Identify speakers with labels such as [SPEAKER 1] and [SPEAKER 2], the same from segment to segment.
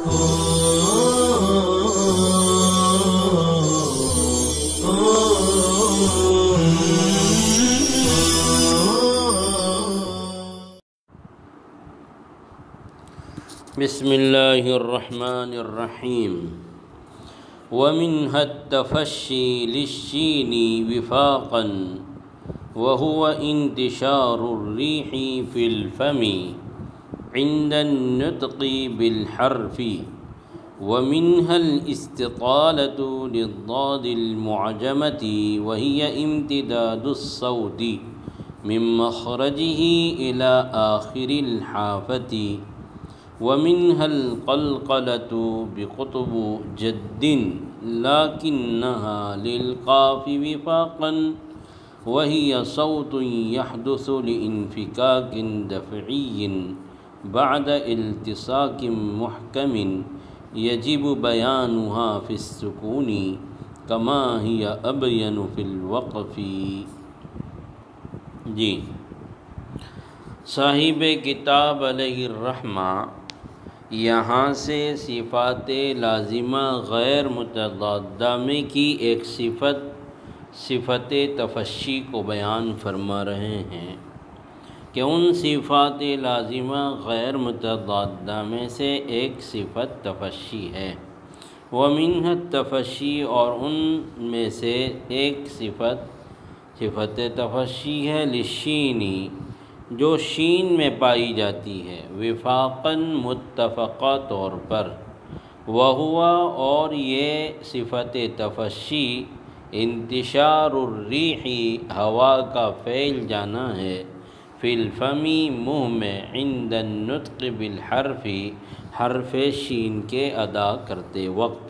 [SPEAKER 1] بسم اللہ الرحمن الرحیم ومنها التفشی للشین وفاقا وهو انتشار الريح في الفم عند النطق بالحرف ومنها الاستطالة للضاد المعجمة وهي امتداد الصوت من مخرجه إلى آخر الحافة ومنها القلقلة بقطب جد لكنها للقاف وفاقا وهي صوت يحدث لانفكاك دفعي بعد التصاق محكم يجب بيانها في السكون كما هي أبين في الوقف۔ جی صاحب کتاب علیہ الرحمہ یہاں سے صفات لازمہ غیر متضادہ میں کی ایک صفت تفشی کو بیان فرما رہے ہیں کہ ان صفات لازمہ غیر متضادہ میں سے ایک صفت تفشی ہے۔ ومنہ التفشی، اور ان میں سے ایک صفت تفشی ہے للشینی، جو شین میں پائی جاتی ہے، وفاقاً متفقہ طور پر، وہوا، اور یہ صفت تفشی انتشار الریح، ہوا کا پھیل جانا ہے، فی الفم، منہ میں، عند النطق بالحرف، حرف شین کے ادا کرتے وقت۔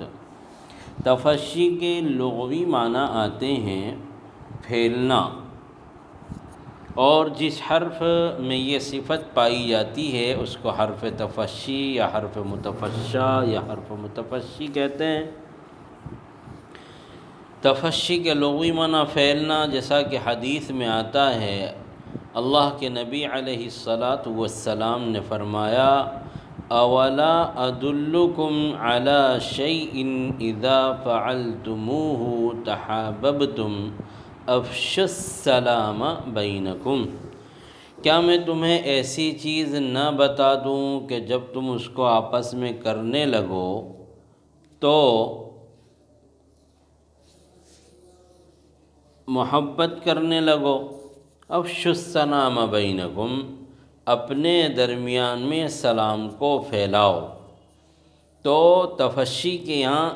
[SPEAKER 1] تفشی کے لغوی معنی آتے ہیں پھیلنا، اور جس حرف میں یہ صفت پائی جاتی ہے اس کو حرف تفشی یا حرف متفشا یا حرف متفشی کہتے ہیں۔ تفشی کے لغوی معنی پھیلنا، جیسا کہ حدیث میں آتا ہے، اللہ کے نبی علیہ الصلاۃ والسلام نے فرمایا، اولا ادلکم علی شیء اذا فعلتموہ تحاببتم افشوا السلام بینکم، کیا میں تمہیں ایسی چیز نہ بتا دوں کہ جب تم اس کو آپس میں کرنے لگو تو محبت کرنے لگو۔ افشوا السلام بینکم، اپنے درمیان میں سلام کو پھیلاؤ۔ تو تفشی کے یہاں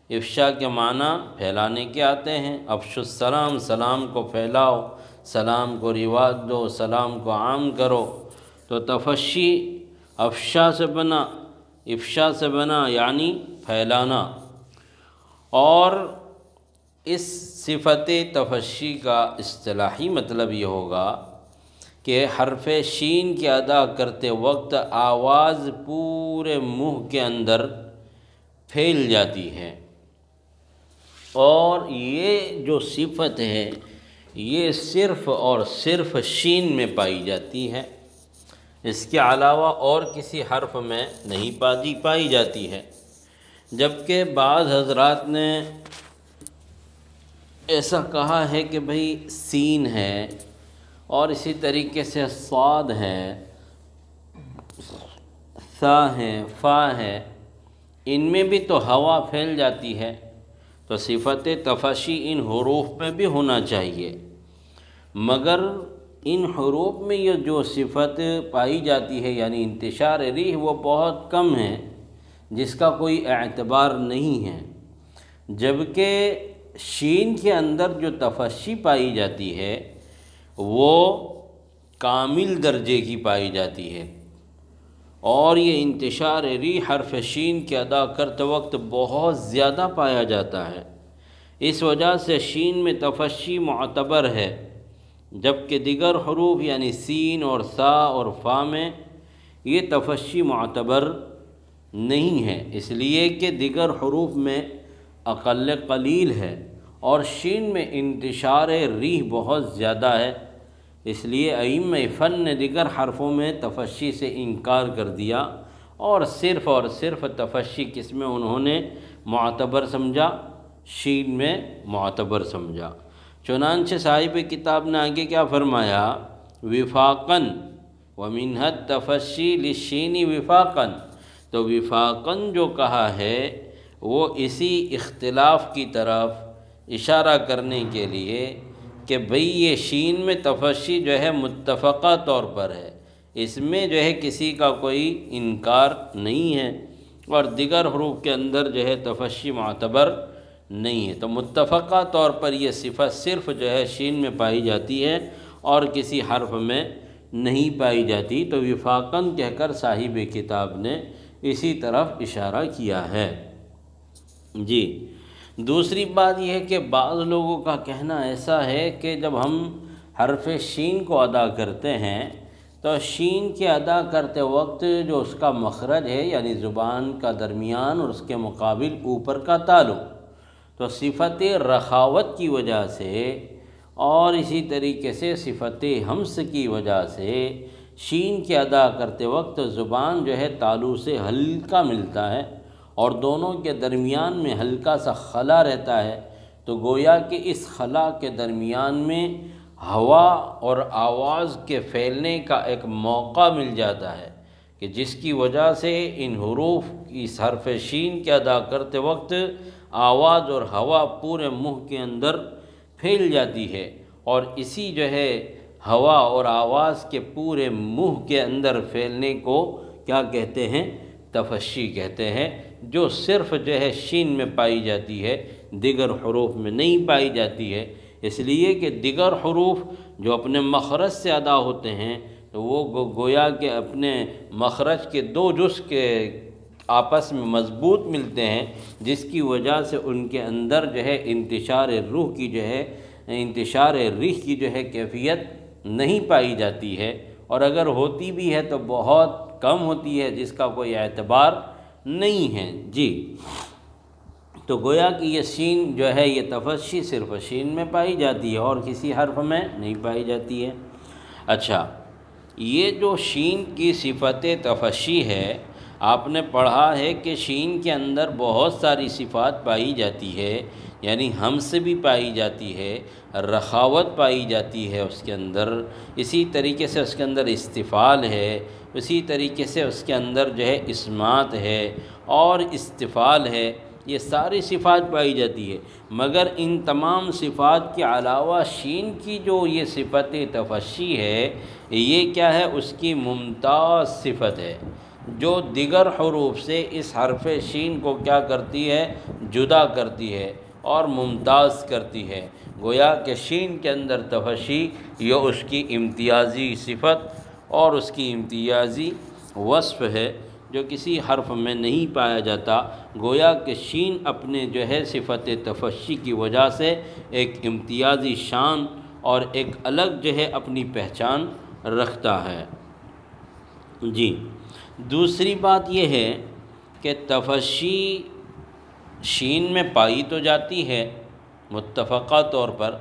[SPEAKER 1] افشا کے معنی پھیلانے کے آتے ہیں۔ افشوا السلام، سلام کو پھیلاؤ، سلام کو رواج دو، سلام کو عام کرو۔ تو تفشی افشا سے بنا یعنی پھیلانا۔ اور اس صفت تفشی کا اصطلاحی مطلب یہ ہوگا کہ حرف شین کے ادا کرتے وقت آواز پورے منہ کے اندر پھیل جاتی ہے، اور یہ جو صفت ہے یہ صرف اور صرف شین میں پائی جاتی ہے، اس کے علاوہ اور کسی حرف میں نہیں پائی جاتی ہے۔ جبکہ بعض حضرات نے ایسا کہا ہے کہ بھئی سین ہے، اور اسی طریقے سے صاد ہے، ثا ہے، فا ہے، ان میں بھی تو ہوا پھیل جاتی ہے، تو صفت تفشی ان حروف میں بھی ہونا چاہیے، مگر ان حروف میں یہ جو صفت پائی جاتی ہے یعنی انتشار ریح، وہ بہت کم ہے، جس کا کوئی اعتبار نہیں ہے۔ جبکہ شین کے اندر جو تفشی پائی جاتی ہے وہ کامل درجے کی پائی جاتی ہے، اور یہ انتشار ریح حرف شین کے ادا کرتے وقت بہت زیادہ پایا جاتا ہے۔ اس وجہ سے شین میں تفشی معتبر ہے، جبکہ دیگر حروف یعنی سین اور ثا اور فا میں یہ تفشی معتبر نہیں ہے، اس لیے کہ دیگر حروف میں اقل قلیل ہے اور شین میں انتشار ریح بہت زیادہ ہے، اس لیے ائمہ فن نے دیگر حرفوں میں تفشی سے انکار کر دیا اور صرف تفشی کس میں انہوں نے معتبر سمجھا؟ شین میں معتبر سمجھا۔ چنانچہ صاحب کتاب نے آگے کیا فرمایا؟ وفاقاً ومنہ التفشی للشین وفاقاً، تو وفاقاً جو کہا ہے وہ اسی اختلاف کی طرف اشارہ کرنے کے لیے کہ بھئی یہ شین میں تفشی جو ہے متفقہ طور پر ہے، اس میں جو ہے کسی کا کوئی انکار نہیں ہے، اور دیگر حروف کے اندر جو ہے تفشی معتبر نہیں ہے، تو متفقہ طور پر یہ صفت صرف جو ہے شین میں پائی جاتی ہے اور کسی حرف میں نہیں پائی جاتی۔ تو وفاقاً کہہ کر صاحب کتاب نے اسی طرف اشارہ کیا ہے۔ جی، دوسری بات یہ ہے کہ بعض لوگوں کا کہنا ایسا ہے کہ جب ہم حرف شین کو ادا کرتے ہیں تو شین کے ادا کرتے وقت جو اس کا مخرج ہے، یعنی زبان کا درمیان اور اس کے مقابل اوپر کا تالو، تو صفت رخاوت کی وجہ سے اور اسی طریقے سے صفت ہمس کی وجہ سے شین کے ادا کرتے وقت زبان جو ہے تالو سے ہلکا ملتا ہے اور دونوں کے درمیان میں ہلکا سا خلا رہتا ہے، تو گویا کہ اس خلا کے درمیان میں ہوا اور آواز کے پھیلنے کا ایک موقع مل جاتا ہے، کہ جس کی وجہ سے ان حروف اس حرف شین کے ادا کرتے وقت آواز اور ہوا پورے منہ کے اندر پھیل جاتی ہے، اور اسی جو ہے ہوا اور آواز کے پورے منہ کے اندر پھیلنے کو کیا کہتے ہیں؟ تفشی کہتے ہیں، جو صرف جو ہے شین میں پائی جاتی ہے، دیگر حروف میں نہیں پائی جاتی ہے، اس لیے کہ دیگر حروف جو اپنے مخرج سے ادا ہوتے ہیں تو وہ گویا کہ اپنے مخرج کے دو جز کے آپس میں مضبوط ملتے ہیں، جس کی وجہ سے ان کے اندر جو ہے انتشار روح کی جو ہے انتشار ریح کی جو ہے کیفیت نہیں پائی جاتی ہے، اور اگر ہوتی بھی ہے تو بہت کم ہوتی ہے، جس کا کوئی اعتبار نہیں ہے۔ جی، تو گویا کہ یہ شین جو ہے یہ تفشی صرف شین میں پائی جاتی ہے اور کسی حرف میں نہیں پائی جاتی ہے۔ اچھا، یہ جو شین کی صفت تفشی ہے، آپ نے پڑھا ہے کہ شین کے اندر بہت ساری صفات پائی جاتی ہے، یعنی ہمس بھی پائی جاتی ہے، رخاوت پائی جاتی ہے اس کے اندر، اسی طریقے سے اس کے اندر استفال ہے، اسی طریقے سے اس کے اندر جو ہے اسمات ہے اور استفال ہے، یہ ساری صفات پائی جاتی ہے، مگر ان تمام صفات کے علاوہ شین کی جو یہ صفت تفشی ہے، یہ کیا ہے؟ اس کی ممتاز صفت ہے، جو دیگر حروف سے اس حرف شین کو کیا کرتی ہے؟ جدا کرتی ہے اور ممتاز کرتی ہے۔ گویا کہ شین کے اندر تفشی یہ اس کی امتیازی صفت اور اس کی امتیازی وصف ہے، جو کسی حرف میں نہیں پایا جاتا۔ گویا کہ شین اپنے جو ہے صفت تفشی کی وجہ سے ایک امتیازی شان اور ایک الگ جو ہے اپنی پہچان رکھتا ہے۔ جی، دوسری بات یہ ہے کہ تفشی شین میں پائی تو جاتی ہے متفقہ طور پر،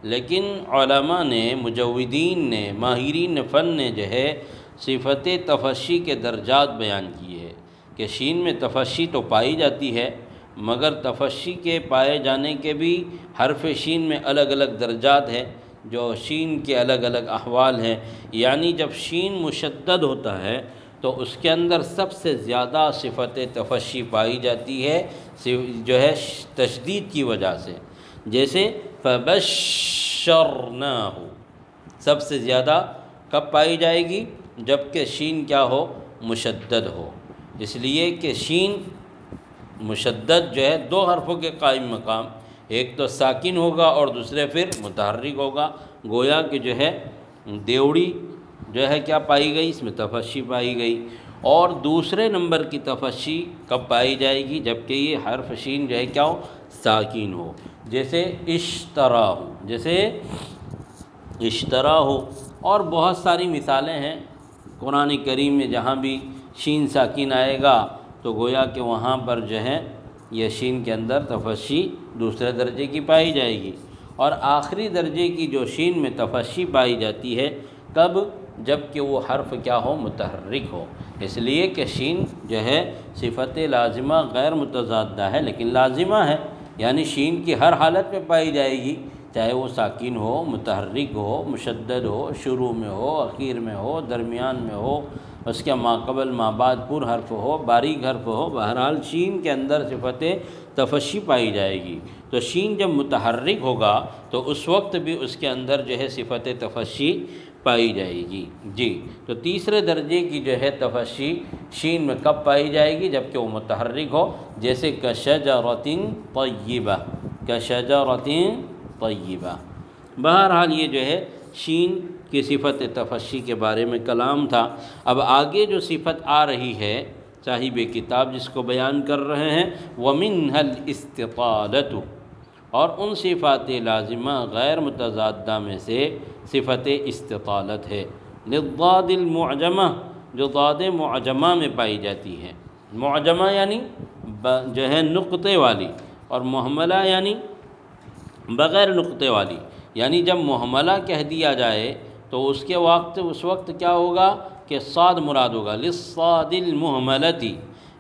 [SPEAKER 1] لیکن علماء نے، مجودین نے، ماہرین فن نے جو ہے صفت تفشی کے درجات بیان کیے ہیں کہ شین میں تفشی تو پائی جاتی ہے، مگر تفشی کے پائے جانے کے بھی حرف شین میں الگ الگ درجات ہیں، جو شین کے الگ الگ احوال ہیں۔ یعنی جب شین مشدد ہوتا ہے تو اس کے اندر سب سے زیادہ صفت تفشی پائی جاتی ہے جو ہے تشدید کی وجہ سے، جیسے فَبَشَّرْنَاهُ، سب سے زیادہ کب پائی جائے گی؟ جب کہ شین کیا ہو؟ مشدد ہو، اس لیے کہ شین مشدد جو ہے دو حرفوں کے قائم مقام، ایک تو ساکن ہوگا اور دوسرے پھر متحرک ہوگا۔ گویا کہ جو ہے دیوڑی جو ہے کیا پائی گئی؟ اس میں تفشی پائی گئی۔ اور دوسرے نمبر کی تفشی کب پائی جائے گی؟ جب کہ یہ حرف شین جو ہے کیا ہو؟ ساکن ہو، جیسے اشترا ہو، جیسے اشترا ہو، اور بہت ساری مثالیں ہیں قرآن کریم میں، جہاں بھی شین ساکن آئے گا تو گویا کہ وہاں پر جو ہے یہ شین کے اندر تفشی دوسرے درجے کی پائی جائے گی۔ اور آخری درجے کی جو شین میں تفشی پائی جاتی ہے کب؟ جب کہ وہ حرف کیا ہو؟ متحرک ہو، اس لیے کہ شین جو ہے صفت لازمہ غیر متضادہ ہے لیکن لازمہ ہے، یعنی شین کی ہر حالت میں پائی جائے گی، چاہے وہ ساکن ہو، متحرک ہو، مشدد ہو، شروع میں ہو، اخیر میں ہو، درمیان میں ہو، اس کے ماقبل مابعد پر حرف ہو، باریک حرف ہو، بہرحال شین کے اندر صفت تفشی پائی جائے گی۔ تو شین جب متحرک ہوگا تو اس وقت بھی اس کے اندر جو ہے صفت تفشی پائی جائے گی۔ جی، تو تیسرے درجے کی جو ہے تفشی شین میں کب پائی جائے گی؟ جبکہ وہ متحرک ہو، جیسے کشجرۃ طیبہ، کشجرۃ طیبہ۔ بہرحال یہ جو ہے شین کی صفت تفشی کے بارے میں کلام تھا۔ اب آگے جو صفت آ رہی ہے صاحب کتاب جس کو بیان کر رہے ہیں، وَمِنْهَا الْإِسْتِطَالَةُ، اور ان صفات لازمہ غیر متضادہ میں سے صفت استطالت ہے، للضاد المعجمہ، جو ضاد معجمہ میں پائی جاتی ہے۔ معجمہ یعنی جو ہے نقطے والی، اور مہملہ یعنی بغیر نقطے والی، یعنی جب مہملہ کہہ دیا جائے تو اس وقت کیا ہوگا کہ صاد مراد ہوگا، للصاد المہملۃ،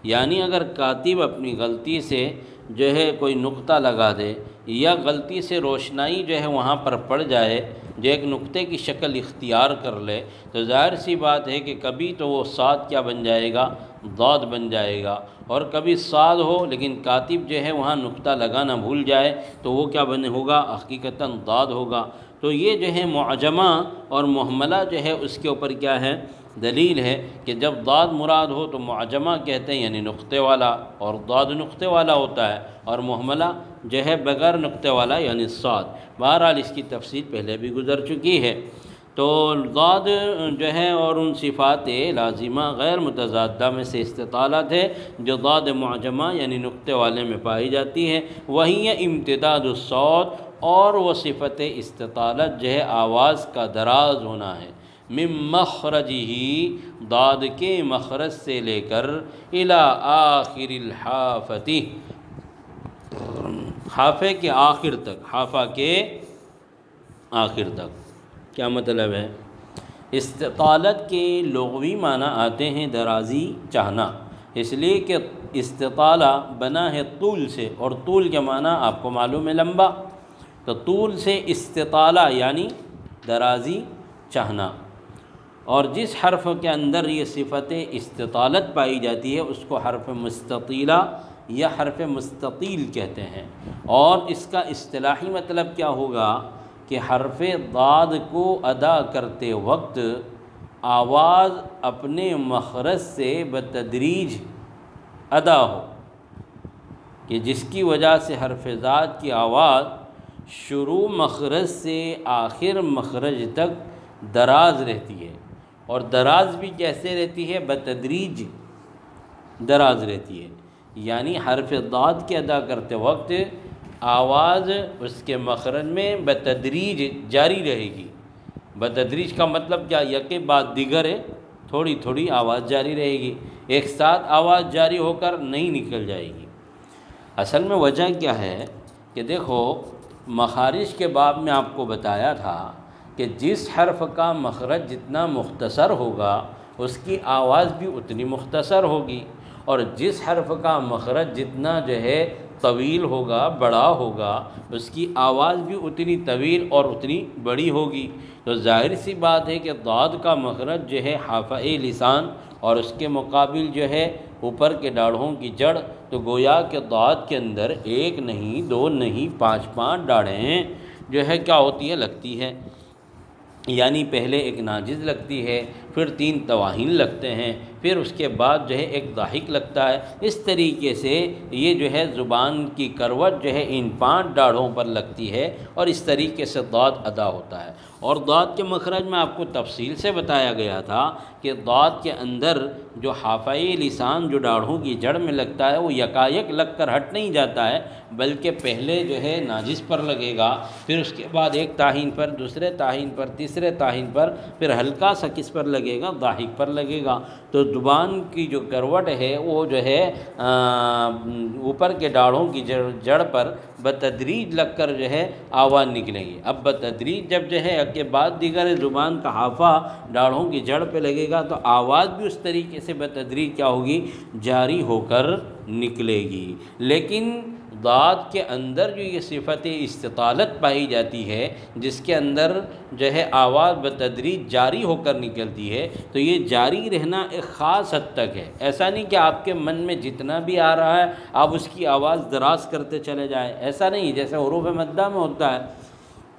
[SPEAKER 1] یعنی اگر کاتب اپنی غلطی سے جو ہے کوئی نقطہ لگا دے یا غلطی سے روشنائی جو ہے وہاں پر پڑ جائے، جو ایک نقطے کی شکل اختیار کر لے، تو ظاہر سی بات ہے کہ کبھی تو وہ صاد کیا بن جائے گا؟ ضاد بن جائے گا، اور کبھی صاد ہو لیکن کاتب جو ہے وہاں نقطہ لگانا بھول جائے تو وہ کیا ہوگا؟ حقیقتاً ضاد ہوگا۔ تو یہ جو ہے معجمہ اور مہملہ جو ہے اس کے اوپر کیا ہے؟ دلیل ہے کہ جب ضاد مراد ہو تو معجمہ کہتے ہیں، یعنی نقطے والا، اور ضاد نقطے والا ہوتا ہے، اور مہملہ جو ہے بغیر نقطے والا یعنی صاد۔ بہرحال اس کی تفصیل پہلے بھی گزر چکی ہے۔ تو ضاد جو ہے اور ان صفات لازمہ غیر متضادہ میں سے استطالت ہے جو ضاد معجمہ یعنی نقطے والے میں پائی جاتی ہے، وہی امتداد الصوت، اور وہ صفت استطالت جو ہے آواز کا دراز ہونا ہے، من مخرجہ، ضاد کے مخرج سے لے کر الی آخر الحافۃ، حافے کے آخر تک، حافہ کے آخر تک۔ کیا مطلب ہے؟ استطالت کے لغوی معنی آتے ہیں درازی، چاہنا، اس لیے کہ استطالہ بنا ہے طول سے، اور طول کے معنی آپ کو معلوم ہے لمبا، تو طول سے استطالہ یعنی درازی، چاہنا۔ اور جس حرف کے اندر یہ صفت استطالت پائی جاتی ہے اس کو حرف مستطیلہ یا حرف مستطیل کہتے ہیں، اور اس کا اصطلاحی مطلب کیا ہوگا کہ حرف ضاد کو ادا کرتے وقت آواز اپنے مخرج سے بتدریج ادا ہو، کہ جس کی وجہ سے حرف ضاد کی آواز شروع مخرج سے آخر مخرج تک دراز رہتی ہے، اور دراز بھی کیسے رہتی ہے؟ بتدریج دراز رہتی ہے، یعنی حرف ضاد کے ادا کرتے وقت آواز اس کے مخرج میں بتدریج جاری رہے گی۔ بتدریج کا مطلب کیا؟ یکے بعد دیگر ہے، تھوڑی تھوڑی آواز جاری رہے گی، ایک ساتھ آواز جاری ہو کر نہیں نکل جائے گی۔ اصل میں وجہ کیا ہے کہ دیکھو، مخارج کے باب میں آپ کو بتایا تھا کہ جس حرف کا مخرج جتنا مختصر ہوگا اس کی آواز بھی اتنی مختصر ہوگی، اور جس حرف کا مخرج جتنا جو ہے طویل ہوگا، بڑا ہوگا، اس کی آواز بھی اتنی طویل اور اتنی بڑی ہوگی۔ تو ظاہر سی بات ہے کہ ضاد کا مخرج جو ہے حافہ لسان، اور اس کے مقابل جو ہے اوپر کے ڈاڑھوں کی جڑ، تو گویا کہ ضاد کے اندر ایک نہیں، دو نہیں، پانچ ڈاڑھیں جو ہے کیا ہوتی ہے؟ لگتی ہے، یعنی پہلے ایک ناجز لگتی ہے، پھر 3 تواہین لگتے ہیں، پھر اس کے بعد جو ہے ایک ضاحک لگتا ہے۔ اس طریقے سے یہ جو ہے زبان کی کروٹ جو ہے ان 5 ڈاڑھوں پر لگتی ہے، اور اس طریقے سے ضاد ادا ہوتا ہے۔ اور ضاد کے مخرج میں آپ کو تفصیل سے بتایا گیا تھا کہ ضاد کے اندر جو حافہ لسان جو ڈاڑھوں کی جڑ میں لگتا ہے وہ یکایک لگ کر ہٹ نہیں جاتا ہے، بلکہ پہلے جو ہے ناجز پر لگے گا، پھر اس کے بعد ایک تاہین پر، دوسرے تاہین پر، تیسرے تاہین پر، پھر ہلکا سا کس پر لگے لگے گا؟ ضاحک پر لگے گا۔ تو زبان کی جو کروٹ ہے وہ جو ہے اوپر کے ڈاڑھوں کی جڑ پر بتدریج لگ کر جو ہے آواز نکلے گی۔ اب بتدریج جب جو ہے کے بعد دیگر زبان کا حافہ ڈاڑھوں کی جڑ پہ لگے گا تو آواز بھی اس طریقے سے بتدریج کیا ہوگی؟ جاری ہو کر نکلے گی۔ لیکن ضاد کے اندر جو یہ صفت استطالت پائی جاتی ہے، جس کے اندر جو ہے آواز بتدریج جاری ہو کر نکلتی ہے، تو یہ جاری رہنا ایک خاص حد تک ہے۔ ایسا نہیں کہ آپ کے من میں جتنا بھی آ رہا ہے آپ اس کی آواز دراز کرتے چلے جائیں، ایسا نہیں جیسے حروف مدہ میں ہوتا ہے۔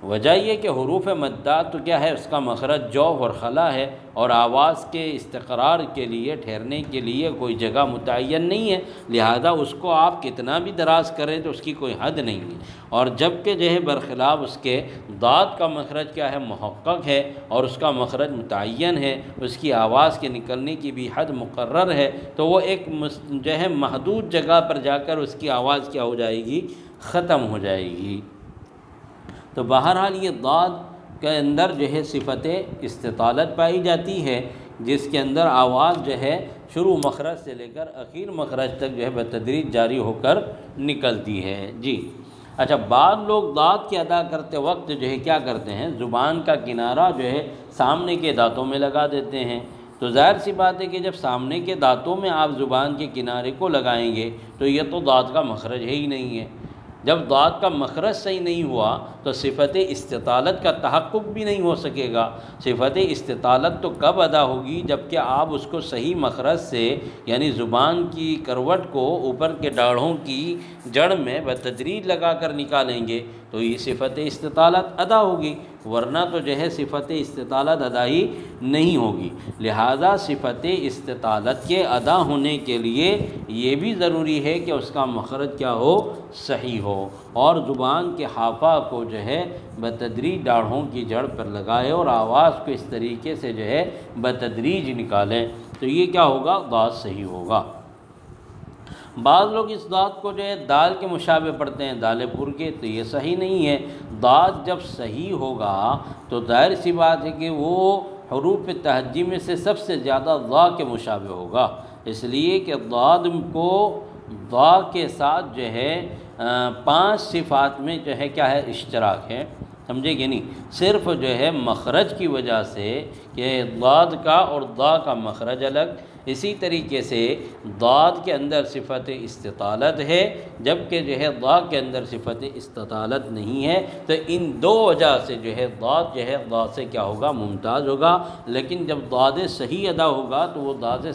[SPEAKER 1] وجہ یہ کہ حروف مدہ تو کیا ہے، اس کا مخرج جوف اور خلا ہے، اور آواز کے استقرار کے لیے، ٹھہرنے کے لیے کوئی جگہ متعین نہیں ہے، لہذا اس کو آپ کتنا بھی دراز کریں تو اس کی کوئی حد نہیں ہے۔ اور جب کہ جو ہے برخلاف اس کے ضاد کا مخرج کیا ہے، محقق ہے، اور اس کا مخرج متعین ہے، اس کی آواز کے نکلنے کی بھی حد مقرر ہے، تو وہ ایک جو ہے محدود جگہ پر جا کر اس کی آواز کیا ہو جائے گی؟ ختم ہو جائے گی۔ تو بہرحال یہ ضاد کے اندر جو ہے صفت استطالت پائی جاتی ہے، جس کے اندر آواز جو ہے شروع مخرج سے لے کر آخر مخرج تک جو ہے بتدریج جاری ہو کر نکلتی ہے۔ جی اچھا، بعض لوگ ضاد کی ادا کرتے وقت جو ہے کیا کرتے ہیں، زبان کا کنارہ جو ہے سامنے کے دانتوں میں لگا دیتے ہیں۔ تو ظاہر سی بات ہے کہ جب سامنے کے دانتوں میں آپ زبان کے کنارے کو لگائیں گے تو یہ تو ضاد کا مخرج ہے ہی نہیں ہے۔ جب ضاد کا مخرج صحیح نہیں ہوا تو صفت استطالت کا تحقق بھی نہیں ہو سکے گا۔ صفت استطالت تو کب ادا ہوگی؟ جب کہ آپ اس کو صحیح مخرج سے، یعنی زبان کی کروٹ کو اوپر کے ڈاڑھوں کی جڑ میں بتدریج لگا کر نکالیں گے تو یہ صفت استطالت ادا ہوگی، ورنہ تو جو ہے صفت استطالت ادا ہی نہیں ہوگی۔ لہذا صفت استطالت کے ادا ہونے کے لیے یہ بھی ضروری ہے کہ اس کا مخرج کیا ہو؟ صحیح ہو، اور زبان کے حافہ کو جو ہے بتدریج ڈاڑھوں کی جڑ پر لگائے اور آواز کو اس طریقے سے جو ہے بتدریج نکالیں، تو یہ کیا ہوگا؟ ضاد صحیح ہوگا۔ بعض لوگ اس ضاد کو جو ہے دال کے مشابہ پڑھتے ہیں، دال پر کے، تو یہ صحیح نہیں ہے۔ ضاد جب صحیح ہوگا تو ظاہر سی بات ہے کہ وہ حروف تہجی میں سے سب سے زیادہ ضا کے مشابہ ہوگا، اس لیے کہ ضاد کو ضا کے ساتھ جو ہے 5 صفات میں جو ہے کیا ہے؟ اشتراک ہے، سمجھے کہ نہیں؟ صرف جو ہے مخرج کی وجہ سے کہ ضاد کا اور ضا کا مخرج الگ، اسی طریقے سے ضاد کے اندر صفت استطالت ہے جبکہ جو ہے ضا کے اندر صفت استطالت نہیں ہے، تو ان دو وجہ سے جو ہے ضاد جو ہے ضا سے کیا ہوگا؟ ممتاز ہوگا۔ لیکن جب ضاد صحیح ادا ہوگا تو وہ ضاد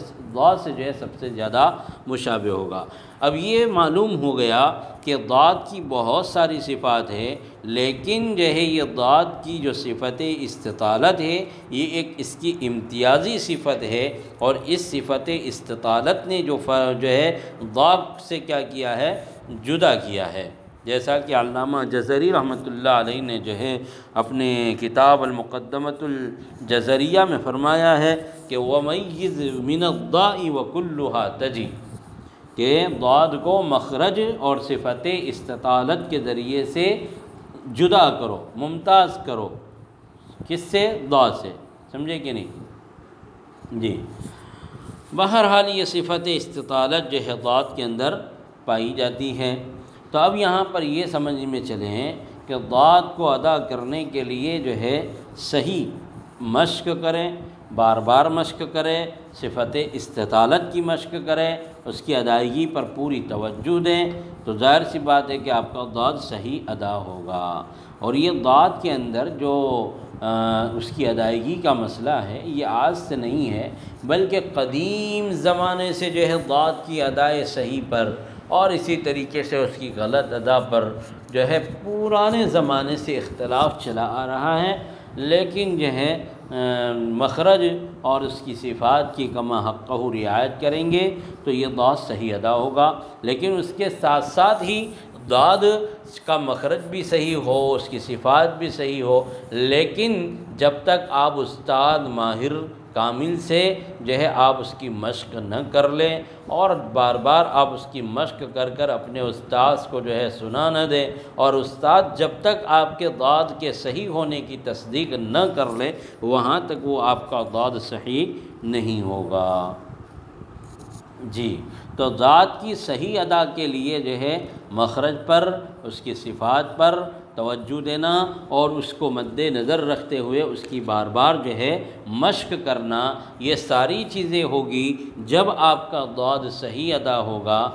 [SPEAKER 1] سے جو ہے سب سے زیادہ مشابہ ہوگا۔ اب یہ معلوم ہو گیا کہ ضاد کی بہت ساری صفات ہیں، لیکن جو ہے یہ ضاد کی جو صفت استطالت ہے یہ ایک اس کی امتیازی صفت ہے، اور اس صفت استطالت نے جو ہے ضاد سے کیا کیا ہے؟ جدا کیا ہے۔ جیسا کہ علامہ جزری رحمۃ اللہ علیہ نے جو ہے اپنے کتاب المقدمۃ الجزریہ میں فرمایا ہے کہ وَمَيِّزْ مِنَ الضَّاءِ وَكُلُّهَا تَجِي، کہ ضاد کو مخرج اور صفت استطالت کے ذریعے سے جدا کرو، ممتاز کرو، کس سے؟ ضاد سے، سمجھے کہ نہیں؟ جی بہرحال یہ صفت استطالت جو ہے ضاد کے اندر پائی جاتی ہے۔ تو اب یہاں پر یہ سمجھ میں چلے ہیں کہ ضاد کو ادا کرنے کے لیے جو ہے صحیح مشق کریں، بار بار مشق کریں، صفت استطالت کی مشق کریں، اس کی ادائیگی پر پوری توجہ دیں، تو ظاہر سی بات ہے کہ آپ کا ضاد صحیح ادا ہوگا۔ اور یہ ضاد کے اندر جو اس کی ادائیگی کا مسئلہ ہے یہ آج سے نہیں ہے، بلکہ قدیم زمانے سے جو ہے ضاد کی ادائے صحیح پر اور اسی طریقے سے اس کی غلط ادا پر جو ہے پرانے زمانے سے اختلاف چلا آ رہا ہے، لیکن جو ہے مخرج اور اس کی صفات کی کما حقہ رعایت کریں گے تو یہ ضاد صحیح ادا ہوگا۔ لیکن اس کے ساتھ ساتھ ہی ضاد کا مخرج بھی صحیح ہو، اس کی صفات بھی صحیح ہو، لیکن جب تک آپ استاد ماہر کامل سے جو ہے آپ اس کی مشق نہ کر لیں، اور بار بار آپ اس کی مشق کر کر اپنے استاذ کو جو ہے سنا نہ دیں، اور استاد جب تک آپ کے ضاد کے صحیح ہونے کی تصدیق نہ کر لے وہاں تک وہ آپ کا ضاد صحیح نہیں ہوگا۔ جی، تو ضاد کی صحیح ادا کے لیے جو ہے مخرج پر، اس کی صفات پر توجہ دینا، اور اس کو مد نظر رکھتے ہوئے اس کی بار بار جو ہے مشق کرنا، یہ ساری چیزیں ہوگی جب آپ کا ضاد صحیح ادا ہوگا۔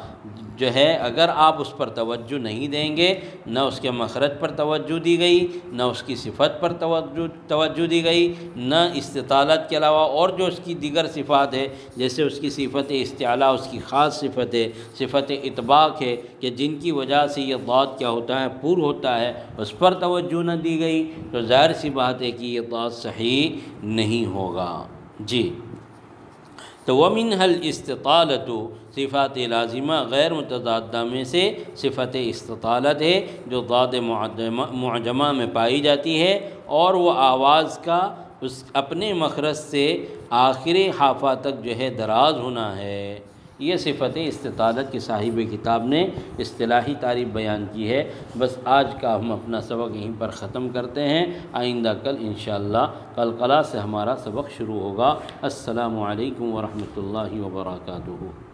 [SPEAKER 1] جو ہے اگر آپ اس پر توجہ نہیں دیں گے، نہ اس کے مخرج پر توجہ دی گئی، نہ اس کی صفت پر توجہ دی گئی، نہ استطالت کے علاوہ اور جو اس کی دیگر صفات ہے، جیسے اس کی صفت استعلاء اس کی خاص صفت ہے، صفت اطباق ہے کہ جن کی وجہ سے یہ ضاد کیا ہوتا ہے پور ہوتا ہے، اس پر توجہ نہ دی گئی تو ظاہر سی بات ہے کہ یہ ضاد صحیح نہیں ہوگا۔ جی، تو وَمِنْهَا الْإِسْتِطَالَةُ صفات لازمہ غیر متضادہ میں سے صفت استطالت ہے، جو ضاد معجمہ میں پائی جاتی ہے، اور وہ آواز کا اس اپنے مخرج سے آخری حافہ تک جو ہے دراز ہونا ہے۔ یہ صفت استطالت کی صاحب کتاب نے اصطلاحی تعریف بیان کی ہے۔ بس آج کا ہم اپنا سبق یہیں پر ختم کرتے ہیں، آئندہ کل انشاءاللہ قلقلہ سے ہمارا سبق شروع ہوگا۔ السلام علیکم ورحمۃ اللہ وبرکاتہ۔